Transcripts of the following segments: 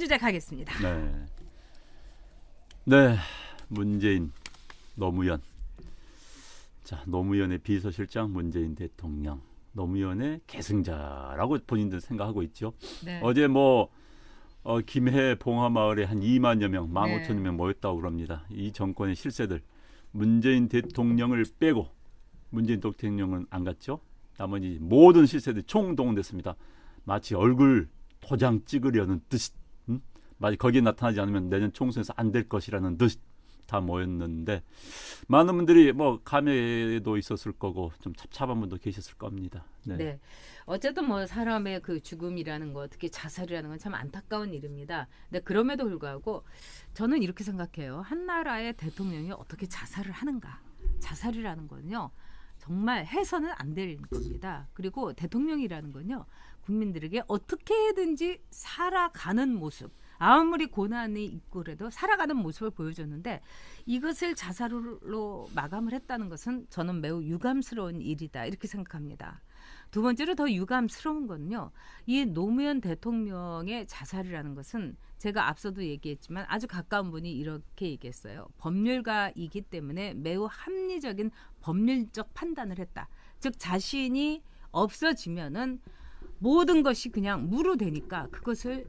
주제 가겠습니다. 네. 네, 문재인, 노무현. 자, 노무현의 비서실장, 문재인 대통령. 노무현의 계승자라고 본인들 생각하고 있죠. 네. 어제 김해 봉화마을에 한 2만여 명, 15,000여 명 모였다고 그럽니다. 이 정권의 실세들. 문재인 대통령을 빼고 문재인 대통령은 안 갔죠. 나머지 모든 실세들이 총동원됐습니다. 마치 얼굴 도장 찍으려는 듯이 마치 거기에 나타나지 않으면 내년 총선에서 안 될 것이라는 듯이 다 모였는데 많은 분들이 감회도 있었을 거고 좀 찹찹한 분도 계셨을 겁니다. 네. 네. 어쨌든 사람의 그 죽음이라는 거, 특히 자살이라는 건 참 안타까운 일입니다. 근데 그럼에도 불구하고 저는 이렇게 생각해요. 한 나라의 대통령이 어떻게 자살을 하는가? 자살이라는 건요. 정말 해서는 안 될 겁니다. 그리고 대통령이라는 건요. 국민들에게 어떻게든지 살아가는 모습, 아무리 고난이 있고 그래도 살아가는 모습을 보여줬는데 이것을 자살로 마감을 했다는 것은 저는 매우 유감스러운 일이다 이렇게 생각합니다. 두 번째로 더 유감스러운 건요. 이 노무현 대통령의 자살이라는 것은 제가 앞서도 얘기했지만 아주 가까운 분이 이렇게 얘기했어요. 법률가이기 때문에 매우 합리적인 법률적 판단을 했다. 즉 자신이 없어지면은 모든 것이 그냥 무로 되니까 그것을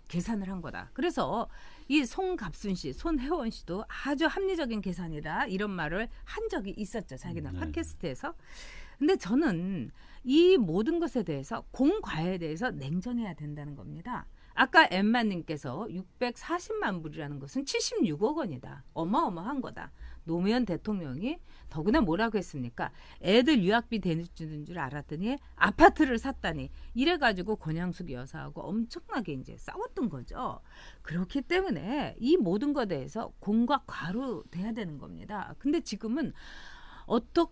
계산을 한 거다. 그래서 이 송갑순 씨, 손혜원 씨도 아주 합리적인 계산이다 이런 말을 한 적이 있었죠. 자기는 팟캐스트에서. 근데 저는 이 모든 것에 대해서 공과에 대해서 냉정해야 된다는 겁니다. 아까 엠마님께서 640만 불이라는 것은 76억 원이다. 어마어마한 거다. 노무현 대통령이 더구나 뭐라고 했습니까? 애들 유학비 대주는 줄 알았더니 아파트를 샀다니 이래가지고 권양숙 여사하고 엄청나게 이제 싸웠던 거죠. 그렇기 때문에 이 모든 것에 대해서 공과 과로 돼야 되는 겁니다. 근데 지금은 어떤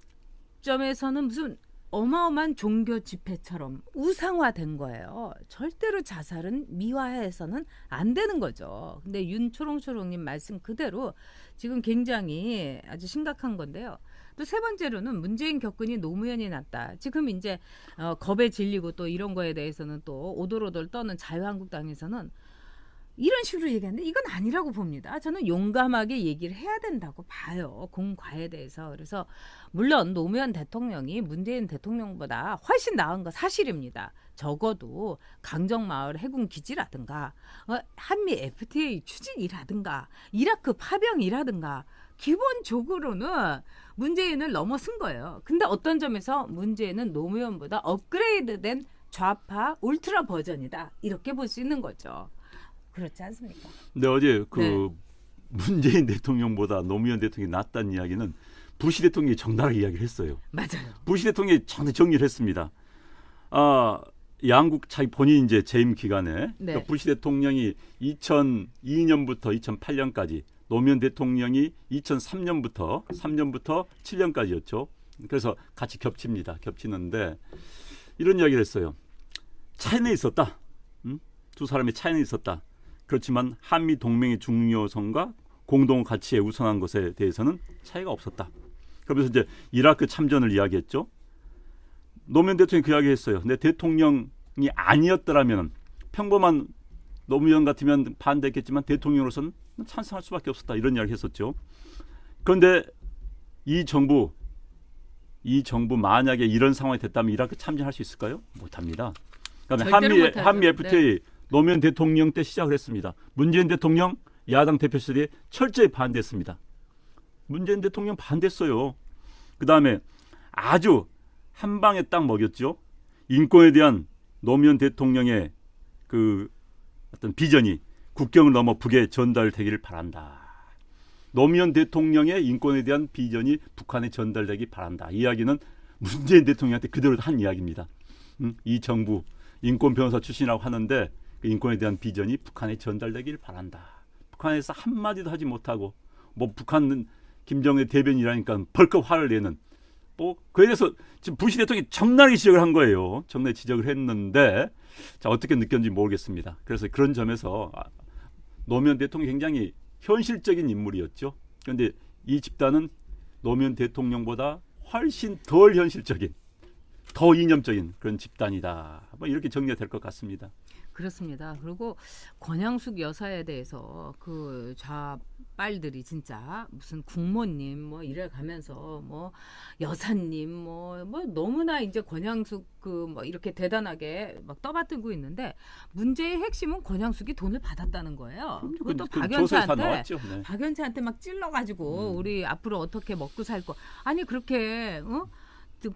점에서는 무슨 어마어마한 종교 집회처럼 우상화된 거예요. 절대로 자살은 미화해서는 안 되는 거죠. 근데 윤초롱초롱님 말씀 그대로 지금 굉장히 아주 심각한 건데요. 또 세 번째로는 문재인 격근이 노무현이 낫다. 지금 이제 겁에 질리고 또 이런 거에 대해서는 또 오돌오돌 떠는 자유한국당에서는 이런 식으로 얘기하는데 이건 아니라고 봅니다. 저는 용감하게 얘기를 해야 된다고 봐요. 공과에 대해서. 그래서 물론 노무현 대통령이 문재인 대통령보다 훨씬 나은 거 사실입니다. 적어도 강정마을 해군기지라든가 한미 FTA 추진이라든가 이라크 파병이라든가 기본적으로는 문재인을 넘어선 거예요. 근데 어떤 점에서 문재인은 노무현보다 업그레이드된 좌파 울트라 버전이다. 이렇게 볼 수 있는 거죠. 그렇지 않습니까? 근데 어제 문재인 대통령보다 노무현 대통령이 낫다는 이야기는 부시 대통령이 정당하게 이야기를 했어요. 맞아요. 부시 대통령이 정리를 했습니다. 양국 자기 본인 이제 재임 기간에 그러니까 부시 대통령이 2002년부터 2008년까지 노무현 대통령이 2003년부터 7년까지였죠. 그래서 같이 겹치는데 이런 이야기를 했어요. 차이는 있었다. 두 사람의 차이는 있었다. 그렇지만 한미 동맹의 중요성과 공동 가치에 우선한 것에 대해서는 차이가 없었다. 그러면서 이제 이라크 참전을 이야기했죠. 노무현 대통령이 그 이야기했어요. 근데 대통령이 아니었더라면 평범한 노무현 같으면 반대했겠지만 대통령으로서는 찬성할 수밖에 없었다. 이런 이야기 했었죠. 그런데 이 정부 만약에 이런 상황이 됐다면 이라크 참전할 수 있을까요? 못합니다. 그다음에 한미 FTA 노무현 대통령 때 시작을 했습니다. 문재인 대통령 야당 대표실이 철저히 반대했습니다. 문재인 대통령 반대했어요. 그다음에 아주 한 방에 딱 먹였죠. 인권에 대한 노무현 대통령의 그 어떤 비전이 국경을 넘어 북에 전달되기를 바란다. 노무현 대통령의 인권에 대한 비전이 북한에 전달되기 바란다. 이 이야기는 문재인 대통령한테 그대로 한 이야기입니다. 이 정부 인권 변호사 출신이라고 하는데 그 인권에 대한 비전이 북한에 전달되길 바란다. 북한에서 한마디도 하지 못하고 북한은 김정일 대변인이라니까 벌컥 화를 내는 그에 대해서 지금 부시 대통령이 정나게 지적을 한 거예요. 정나게 지적을 했는데 자 어떻게 느꼈는지 모르겠습니다. 그래서 그런 점에서 노무현 대통령이 굉장히 현실적인 인물이었죠. 그런데 이 집단은 노무현 대통령보다 훨씬 덜 현실적인 더 이념적인 그런 집단이다. 이렇게 정리가 될 것 같습니다. 그렇습니다. 그리고 권양숙 여사에 대해서 그 좌빨들이 진짜 무슨 국모님 뭐 이래 가면서 뭐 여사님 뭐 너무나 이제 권양숙 그 뭐 이렇게 대단하게 막 떠받들고 있는데 문제의 핵심은 권양숙이 돈을 받았다는 거예요. 그것도 박연차한테 네. 박연차한테 막 찔러가지고 우리 앞으로 어떻게 먹고 살 거 아니 그렇게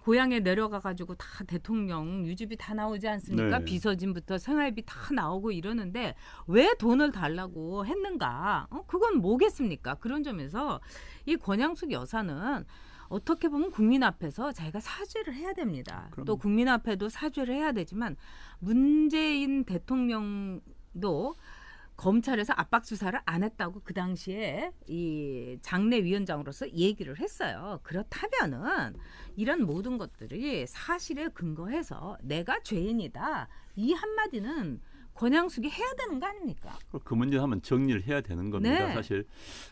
고향에 내려가가지고 다 대통령 유지비 다 나오지 않습니까? 네. 비서진부터 생활비 다 나오고 이러는데 왜 돈을 달라고 했는가? 그건 뭐겠습니까? 그런 점에서 이 권양숙 여사는 어떻게 보면 국민 앞에서 자기가 사죄를 해야 됩니다. 그럼요. 또 국민 앞에도 사죄를 해야 되지만 문재인 대통령도 검찰에서 압박 수사를 안 했다고 그 당시에 이 장례 위원장으로서 얘기를 했어요. 그렇다면은 이런 모든 것들이 사실에 근거해서 내가 죄인이다. 이 한마디는 권양숙이 해야 되는 거 아닙니까? 그 문제 한번 정리를 해야 되는 겁니다. 네. 사실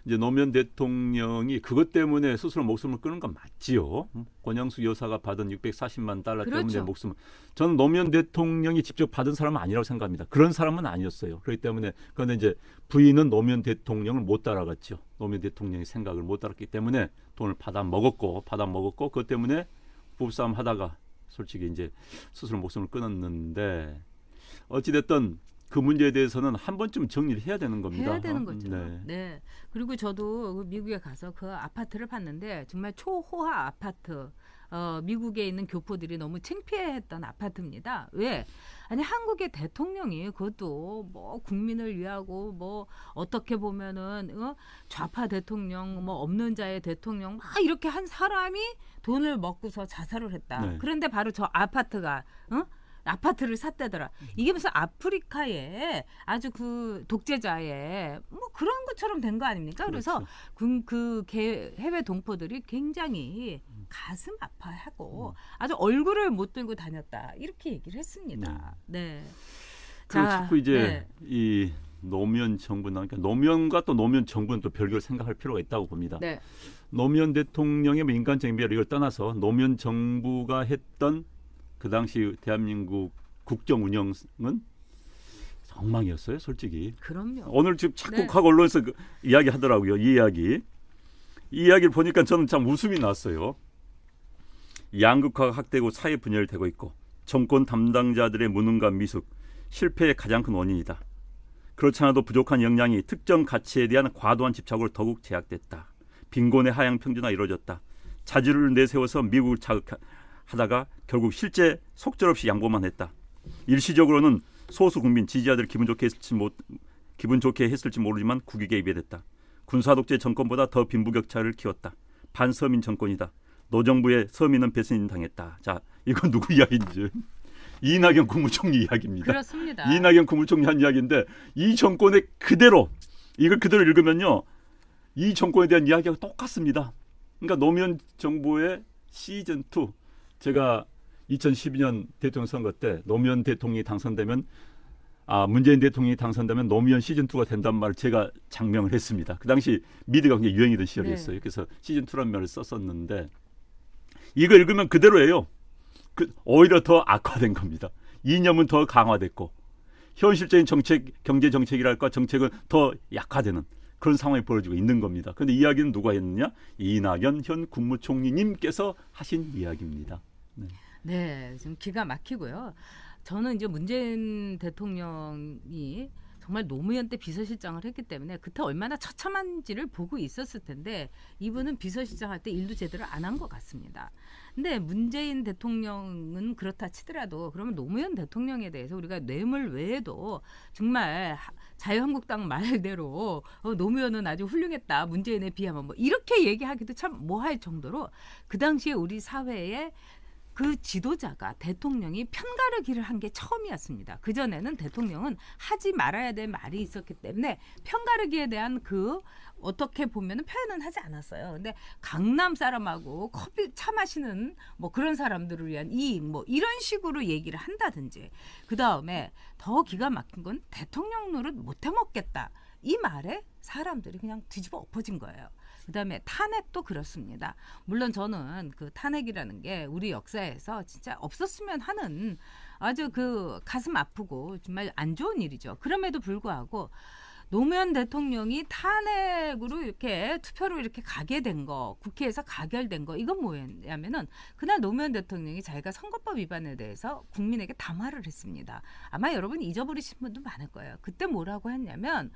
이제 노무현 대통령이 그것 때문에 스스로 목숨을 끊은 건 맞지요. 권양숙 여사가 받은 640만 달러 그렇죠. 때문에 목숨을. 저는 노무현 대통령이 직접 받은 사람은 아니라고 생각합니다. 그런 사람은 아니었어요. 그렇기 때문에 그런데 이제 부인은 노무현 대통령을 못 따라갔죠. 노무현 대통령의 생각을 못 따랐기 때문에 돈을 받아 먹었고 그것 때문에 부부싸움 하다가 솔직히 이제 스스로 목숨을 끊었는데. 어찌됐든 그 문제에 대해서는 한 번쯤 정리를 해야 되는 겁니다. 해야 되는 거죠. 네. 네. 그리고 저도 미국에 가서 그 아파트를 봤는데 정말 초호화 아파트. 미국에 있는 교포들이 너무 창피해했던 아파트입니다. 왜? 아니 한국의 대통령이 그것도 뭐 국민을 위하고 뭐 어떻게 보면은 좌파 대통령 뭐 없는 자의 대통령 막 이렇게 한 사람이 돈을 먹고서 자살을 했다. 네. 그런데 바로 저 아파트가 아파트를 샀다더라. 이게 무슨 아프리카의 아주 그 독재자의 뭐 그런 것처럼 된 거 아닙니까? 그래서 그 해외 동포들이 굉장히 가슴 아파하고 아주 얼굴을 못 들고 다녔다. 이렇게 얘기를 했습니다. 네. 그리고 자꾸 이제 이 노무현 정부 나니까 노무현과 또 노무현 정부는 또 별개로 생각할 필요가 있다고 봅니다. 네. 노무현 대통령의 뭐 인간적인 배려 이걸 떠나서 노무현 정부가 했던 그 당시 대한민국 국정 운영은 엉망이었어요, 솔직히. 그럼요. 오늘 지금 자꾸 각 언론에서 이야기 하더라고요. 이 이야기를 보니까 저는 참 웃음이 났어요. 양극화가 확대되고 사회 분열이 되고 있고 정권 담당자들의 무능과 미숙, 실패의 가장 큰 원인이다. 그렇지 않아도 부족한 역량이 특정 가치에 대한 과도한 집착으로 더욱 제약됐다. 빈곤의 하향 평준화가 이루어졌다. 자질을 내세워서 미국을 자극하다가 결국 실제 속절없이 양보만 했다. 일시적으로는 소수 국민 지지자들 기분 좋게 했을지 모르지만 국익에 개입이 됐다. 군사독재 정권보다 더 빈부격차를 키웠다. 반서민 정권이다. 노정부의 서민은 배신을 당했다. 자, 이건 누구 이야기인지. 이낙연 국무총리 이야기입니다. 그렇습니다. 이낙연 국무총리 한 이야기인데 이 정권의 이걸 그대로 읽으면요. 이 정권에 대한 이야기가 똑같습니다. 그러니까 노무현 정부의 시즌2 제가 2012년 대통령 선거 때 노무현 대통령이 당선되면 문재인 대통령이 당선되면 노무현 시즌2가 된단 말을 제가 장명을 했습니다. 그 당시 미드가 굉장히 유행이던 시절이었어요. 그래서 시즌2라는 말을 썼었는데 이거 읽으면 그대로예요. 오히려 더 악화된 겁니다. 이념은 더 강화됐고 현실적인 경제 정책이랄까 정책은 더 약화되는 그런 상황이 벌어지고 있는 겁니다. 그런데 이야기는 누가 했느냐? 이낙연 현 국무총리님께서 하신 이야기입니다. 네, 지금 기가 막히고요. 저는 이제 문재인 대통령이 정말 노무현 때 비서실장을 했기 때문에 그때 얼마나 처참한지를 보고 있었을 텐데 이분은 비서실장 할 때 일도 제대로 안 한 것 같습니다. 근데 문재인 대통령은 그렇다 치더라도 그러면 노무현 대통령에 대해서 우리가 뇌물 외에도 정말 자유한국당 말대로 노무현은 아주 훌륭했다. 문재인에 비하면 뭐 이렇게 얘기하기도 참 뭐할 정도로 그 당시에 우리 사회에 그 지도자가 대통령이 편가르기를 한 게 처음이었습니다. 그전에는 대통령은 하지 말아야 될 말이 있었기 때문에 편가르기에 대한 어떻게 보면 표현은 하지 않았어요. 근데 강남 사람하고 차 마시는 뭐 그런 사람들을 위한 이익 뭐 이런 식으로 얘기를 한다든지 그다음에 더 기가 막힌 건 대통령 노릇 못 해먹겠다. 이 말에 사람들이 그냥 뒤집어 엎어진 거예요. 그다음에 탄핵도 그렇습니다. 물론 저는 그 탄핵이라는 게 우리 역사에서 진짜 없었으면 하는 아주 그 가슴 아프고 정말 안 좋은 일이죠. 그럼에도 불구하고 노무현 대통령이 탄핵으로 이렇게 투표로 이렇게 가게 된 거, 국회에서 가결된 거, 이건 뭐였냐면은 그날 노무현 대통령이 자기가 선거법 위반에 대해서 국민에게 담화를 했습니다. 아마 여러분 잊어버리신 분도 많을 거예요. 그때 뭐라고 했냐면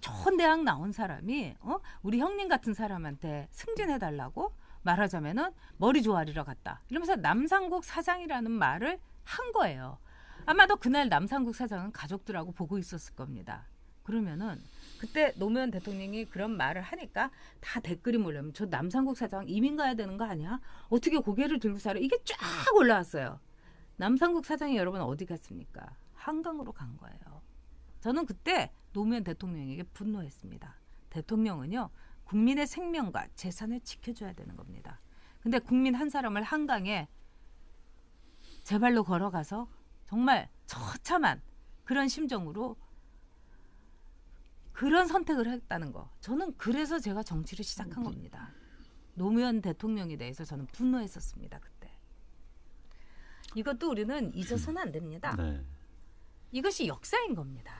좋은 대학 나온 사람이 우리 형님 같은 사람한테 승진해달라고 말하자면은 머리 조아리러 갔다. 이러면서 남상국 사장이라는 말을 한 거예요. 아마도 그날 남상국 사장은 가족들하고 보고 있었을 겁니다. 그러면은 그때 노무현 대통령이 그런 말을 하니까 다 댓글이 몰려면 저 남상국 사장 이민 가야 되는 거 아니야? 어떻게 고개를 들고 살아? 이게 쫙 올라왔어요. 남상국 사장이 여러분 어디 갔습니까? 한강으로 간 거예요. 저는 그때 노무현 대통령에게 분노했습니다. 대통령은요, 국민의 생명과 재산을 지켜줘야 되는 겁니다. 근데 국민 한 사람을 한강에 제 발로 걸어가서 정말 처참한 그런 심정으로 그런 선택을 했다는 거. 저는 그래서 제가 정치를 시작한 겁니다. 노무현 대통령에 대해서 저는 분노했었습니다. 그때. 이것도 우리는 잊어서는 안 됩니다. 네. 이것이 역사인 겁니다.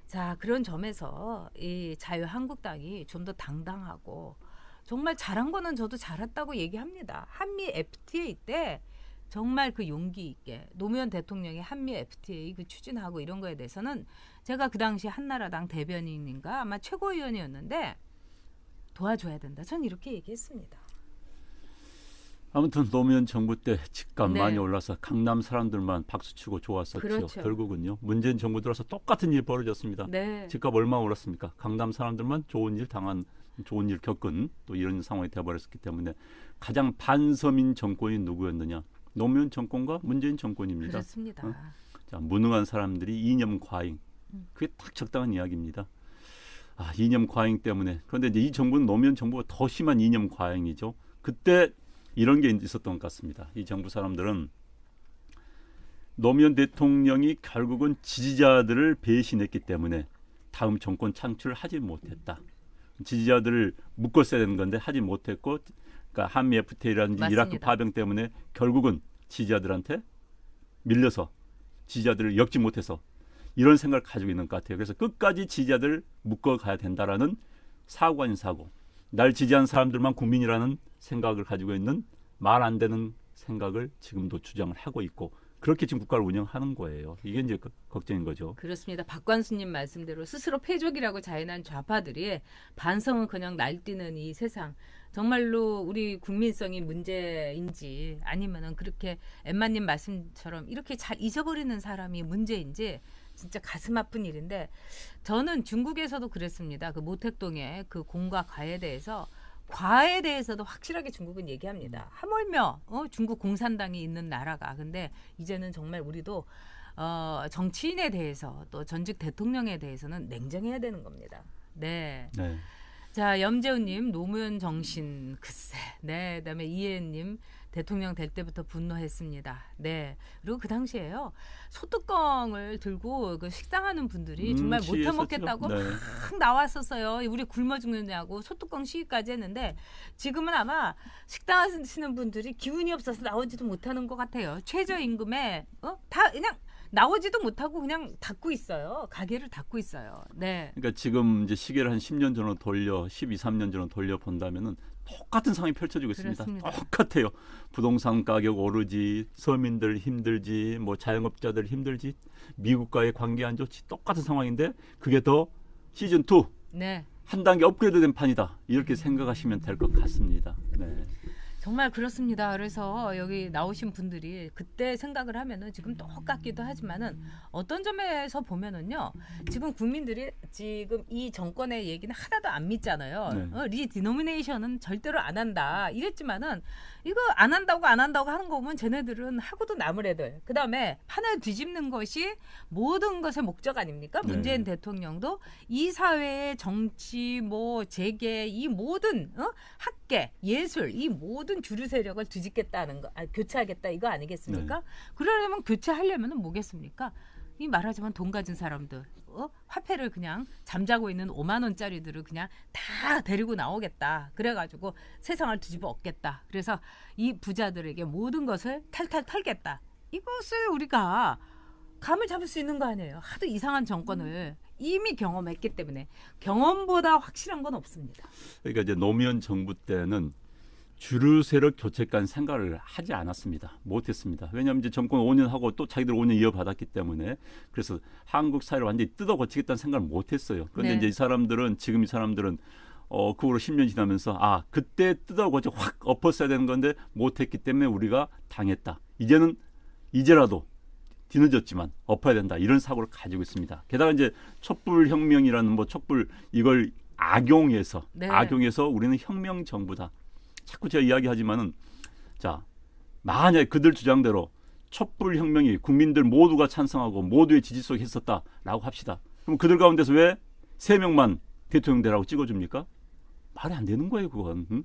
자, 그런 점에서 이 자유한국당이 좀 더 당당하고 정말 잘한 거는 저도 잘했다고 얘기합니다. 한미 FTA 때 정말 그 용기 있게 노무현 대통령이 한미 FTA 그 추진하고 이런 거에 대해서는 제가 그 당시 한나라당 대변인인가 아마 최고위원이었는데 도와줘야 된다. 전 이렇게 얘기했습니다. 아무튼 노무현 정부 때 집값 네. 많이 올라서 강남 사람들만 박수치고 좋았었죠. 그렇죠. 결국은요. 문재인 정부 들어서 똑같은 일이 벌어졌습니다. 네. 집값 얼마나 올랐습니까? 강남 사람들만 좋은 일 겪은 또 이런 상황이 돼버렸기 때문에 가장 반서민 정권이 누구였느냐? 노무현 정권과 문재인 정권입니다. 그렇습니다. 자, 무능한 사람들이 이념 과잉. 그게 딱 적당한 이야기입니다. 이념 과잉 때문에. 그런데 이제 이 정부는 노무현 정부가 더 심한 이념 과잉이죠. 그때 이런 게 있었던 것 같습니다. 이 정부 사람들은 노무현 대통령이 결국은 지지자들을 배신했기 때문에 다음 정권 창출을 하지 못했다. 지지자들을 묶었어야 되는 건데 하지 못했고, 그러니까 한미 FTA라든지 맞습니다. 이라크 파병 때문에 결국은 지지자들한테 밀려서 지지자들을 엮지 못해서 이런 생각을 가지고 있는 것 같아요. 그래서 끝까지 지지자들을 묶어가야 된다라는 사고 아닌 사고. 날 지지한 사람들만 국민이라는 생각을 가지고 있는 말 안 되는 생각을 지금도 주장을 하고 있고 그렇게 지금 국가를 운영하는 거예요. 이게 이제 걱정인 거죠. 그렇습니다. 박관수님 말씀대로 스스로 패족이라고 자인한 좌파들이 반성은커녕 날뛰는 이 세상. 정말로 우리 국민성이 문제인지 아니면은 그렇게 엠마님 말씀처럼 이렇게 잘 잊어버리는 사람이 문제인지 진짜 가슴 아픈 일인데 저는 중국에서도 그랬습니다. 그 모택동의 그 공과 과에 대해서도 확실하게 중국은 얘기합니다. 하물며 중국 공산당이 있는 나라가. 근데 이제는 정말 우리도 정치인에 대해서 또 전직 대통령에 대해서는 냉정해야 되는 겁니다. 네. 네. 자, 염재훈님 노무현 정신 글쎄. 네. 그다음에 이혜은님 대통령 될 때부터 분노했습니다. 네. 그리고 그 당시에요 소뚜껑을 들고 그 식당하는 분들이 정말 못 해먹겠다고 네. 막 나왔었어요. 우리 굶어 죽느냐고 소뚜껑 시위까지 했는데 지금은 아마 식당 하시는 분들이 기운이 없어서 나오지도 못하는 것 같아요. 최저임금에 다 그냥 나오지도 못하고 그냥 닫고 있어요. 가게를 닫고 있어요. 네. 그러니까 지금 이제 시계를 한 10년 전으로 12, 13년 전으로 돌려 본다면은 똑같은 상황이 펼쳐지고 있습니다. 그렇습니다. 똑같아요. 부동산 가격 오르지, 서민들 힘들지, 뭐 자영업자들 힘들지, 미국과의 관계 안 좋지, 똑같은 상황인데 그게 더 시즌 2 네. 한 단계 업그레이드된 판이다. 이렇게 생각하시면 될 것 같습니다. 네. 정말 그렇습니다. 그래서 여기 나오신 분들이 그때 생각을 하면은 지금 똑같기도 하지만은 어떤 점에서 보면은요. 지금 국민들이 지금 이 정권의 얘기는 하나도 안 믿잖아요. 네. 리디노미네이션은 절대로 안 한다. 이랬지만은 이거 안 한다고 하는 거 보면 쟤네들은 하고도 남을 애들. 그다음에 판을 뒤집는 것이 모든 것의 목적 아닙니까? 네. 문재인 대통령도 이 사회의 정치, 재계, 이 모든 학계, 예술, 이 모든 주류 세력을 뒤집겠다는 거, 교체하겠다 이거 아니겠습니까? 네. 그러려면 교체하려면은 뭐겠습니까? 이 말하자면 돈 가진 사람들 화폐를 그냥 잠자고 있는 5만 원짜리들을 그냥 다 데리고 나오겠다. 그래가지고 세상을 뒤집어 엎겠다. 그래서 이 부자들에게 모든 것을 탈탈 털겠다. 이것을 우리가 감을 잡을 수 있는 거 아니에요. 하도 이상한 정권을 이미 경험했기 때문에 경험보다 확실한 건 없습니다. 그러니까 이제 노무현 정부 때는 주류 세력 교체까지 생각을 하지 않았습니다. 못했습니다. 왜냐하면 이제 정권 5년 하고 또 자기들 5년 이어받았기 때문에 그래서 한국 사회를 완전히 뜯어 고치겠다는 생각을 못했어요. 그런데 네. 이제 이 사람들은 그 후로 10년 지나면서 그때 뜯어 고쳐 확 엎었어야 되는 건데 못했기 때문에 우리가 당했다. 이제라도 뒤늦었지만 엎어야 된다. 이런 사고를 가지고 있습니다. 게다가 이제 촛불혁명이라는 촛불 이걸 악용해서 우리는 혁명 정부다. 자꾸 제가 이야기하지만은 만약에 그들 주장대로 촛불혁명이 국민들 모두가 찬성하고 모두의 지지 속에 있었다라고 합시다. 그럼 그들 가운데서 왜 3명만 대통령 되라고 찍어줍니까? 말이 안 되는 거예요, 그건.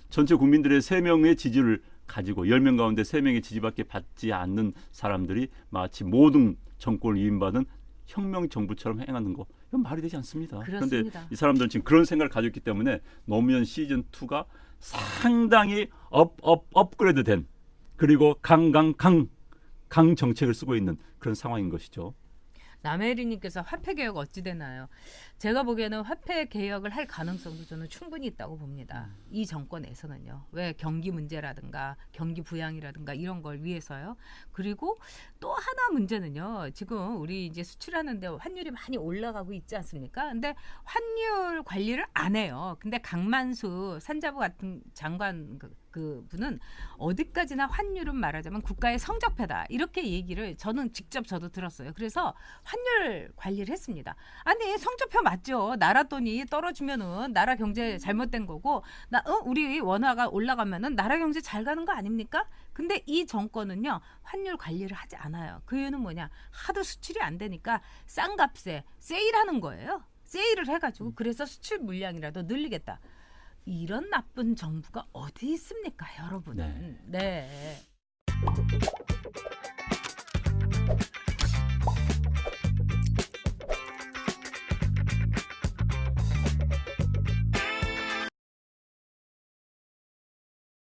전체 국민들의 3명의 지지를 가지고 10명 가운데 3명의 지지밖에 받지 않는 사람들이 마치 모든 정권을 위임받은 혁명 정부처럼 행하는 거. 이건 말이 되지 않습니다. 그런데 이 사람들은 지금 그런 생각을 가지고 있기 때문에 노무현 시즌2가 상당히 업그레이드된 그리고 강 정책을 쓰고 있는 그런 상황인 것이죠. 남혜리님께서 화폐 개혁 어찌 되나요? 제가 보기에는 화폐 개혁을 할 가능성도 저는 충분히 있다고 봅니다. 이 정권에서는요. 왜 경기 문제라든가 경기 부양이라든가 이런 걸 위해서요. 그리고 또 하나 문제는요. 지금 우리 이제 수출하는데 환율이 많이 올라가고 있지 않습니까? 근데 환율 관리를 안 해요. 근데 강만수 산자부 같은 장관 그 분은 어디까지나 환율은 말하자면 국가의 성적표다 이렇게 얘기를 저는 직접 저도 들었어요. 그래서 환율 관리를 했습니다. 아니 성적표 맞죠. 나라 돈이 떨어지면은 나라 경제 잘못된 거고 우리 원화가 올라가면은 나라 경제 잘 가는 거 아닙니까? 근데 이 정권은요 환율 관리를 하지 않아요. 그 이유는 뭐냐? 하도 수출이 안 되니까 싼 값에 세일하는 거예요. 세일을 해가지고 그래서 수출 물량이라도 늘리겠다. 이런 나쁜 정부가 어디 있습니까, 여러분? 네.